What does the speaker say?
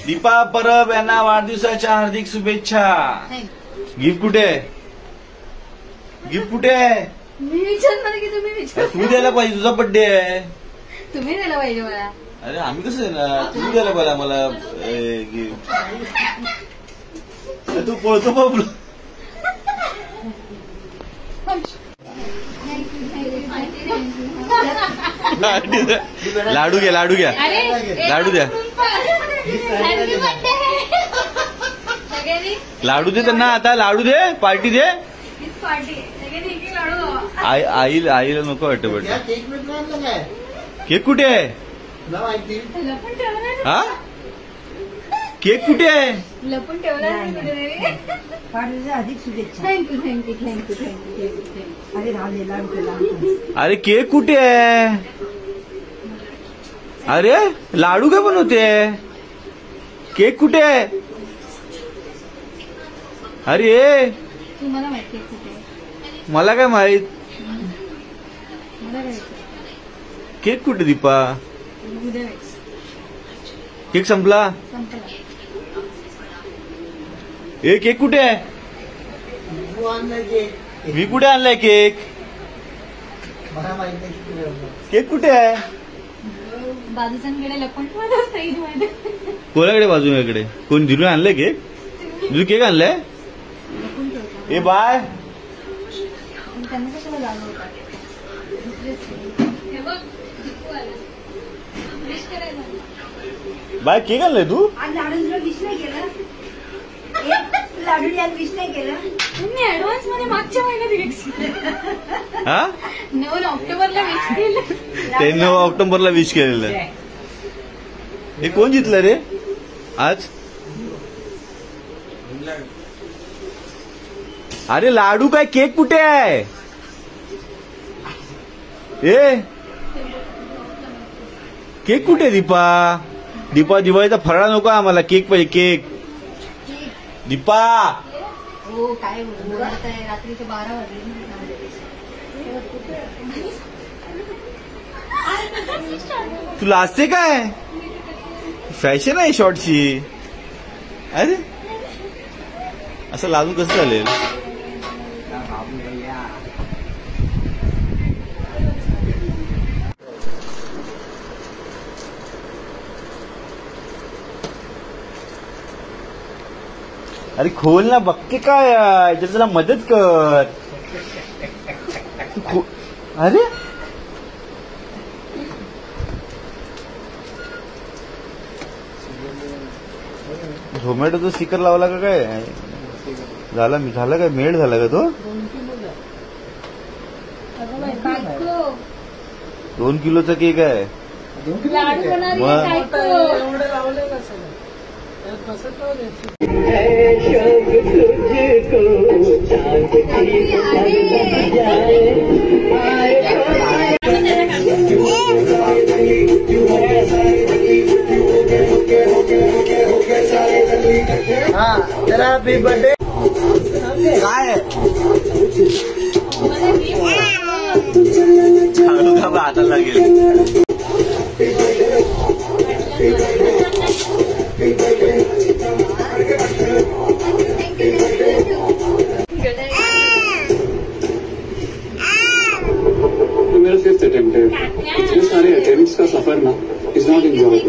दीपा परब यांना वाढदिवसाच्या हार्दिक शुभेच्छा. गिफ्ट कुठे? गिफ्ट कुठे? मी विचारणार की तुम्ही विचार. तू द्यायला पाहिजे, तुझा बर्थडे आहे. तुम्ही द्यायला पाहिजे मला. अरे आम्ही कसं देणार? तुम्ही द्यायला पाहिजे मला गिफ्ट. तू पळतो बाबू. लाडू घ्या, लाडू घ्या, लाडू द्या. लाडू दे त्यांना, आता लाडू दे, पार्टी दे. आईला नको वाटतं बर्थडे. केक कुठे आहे? हा, केक कुठे आहे? लपून ठेवला. अधिक शुभेच्छा. Thank you thank you thank you thank you. अरे राहू दे. अरे केक कुठे आहे? अरे लाडू काय बनवते? केक कुठे आहे? अरे तुम्हाला माहिती आहे कुठे? मला काय माहित. मला काय केक कुठे दीपा? उद्या केक संपला. संपला. ए केक कुठे आहे? मी कुठे आणलाय केक? केक कुठे आहे? बाजूच्यांकडे लपून कोणाकडे? बाजूकडे. कोण दिलू आणलाय केक? दिलू केक आणलाय? ए बाय. त्यांना कशाला जाणं होता? बाय केक आणलाय तू? लाडूला विश नाही केलं. लाडू यात विश नाही केलं. मी ऍडव्हान्स मध्ये मागच्या महिन्यात विश केलं. हा, 9 ऑक्टोबरला विश केलं. ते 9 ऑक्टोबरला विश केलेलं. हे कोण जितलं रे आज? अरे लाडू काय, केक कुठे आहे? ए केक कुठे? दीपा, दीपा दिवाळीचा फराळ नको आम्हाला, केक पाहिजे. केक दीपा. हो काय बोलत आहे, रात्रीचे 12 वाजले. तुला असते काय? फॅशन आहे शॉर्टची. अरे असं लाजून कसं चालेल? अरे खोल ना, बघते काय आहे त्याला मदत कर. अरे झोमॅटोचा स्टिकर लावला का काय? झाला काय? मेड झाला का तो? 2 किलोचा केक आहे. Happy birthday. काय चालू का आता लागेल? मेरा 5th अटेम्प्ट है. इतने सारे अटेम्प्ट्स का सफर ना इज नॉट एंजॉयबल.